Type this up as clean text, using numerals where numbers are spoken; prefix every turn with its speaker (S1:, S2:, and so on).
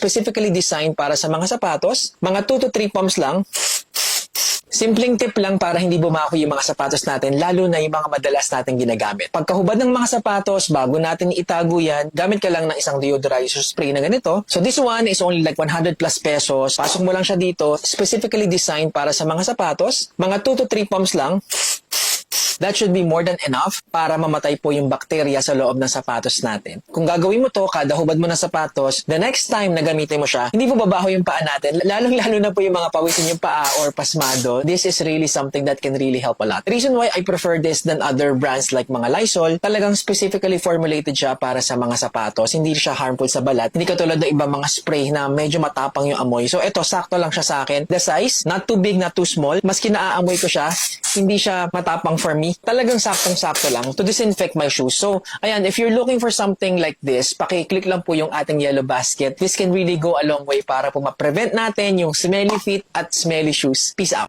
S1: specifically designed para sa mga sapatos. Mga 2 to 3 pumps lang. Simpleng tip lang para hindi bumako yung mga sapatos natin, lalo na yung mga madalas natin ginagamit. Pagkahubad ng mga sapatos, bago natin itago yan, gamit ka lang ng isang deodorizer spray na ganito. So this one is only like 100 plus pesos. Pasok mo lang siya dito, specifically designed para sa mga sapatos. Mga 2 to 3 pumps lang. That should be more than enough para mamatay po yung bakterya sa loob ng sapatos natin. Kung gagawin mo to, kada hubad mo ng sapatos, the next time na gamitin mo siya, hindi po babaho yung paa natin, lalong-lalo na po yung mga pawisin yung paa or pasmado. This is really something that can really help a lot. The reason why I prefer this than other brands like mga Lysol, talagang specifically formulated siya para sa mga sapatos. Hindi siya harmful sa balat. Hindi katulad ng ibang mga spray na medyo matapang yung amoy. So ito, sakto lang siya sa akin. The size, not too big, not too small. Maski naaamoy ko siya, hindi siya matapang for me. Talagang saktong-sakto lang to disinfect my shoes. So, ayan, if you're looking for something like this, paki-click lang po yung ating yellow basket. This can really go a long way para po ma-prevent natin yung smelly feet at smelly shoes. Peace out!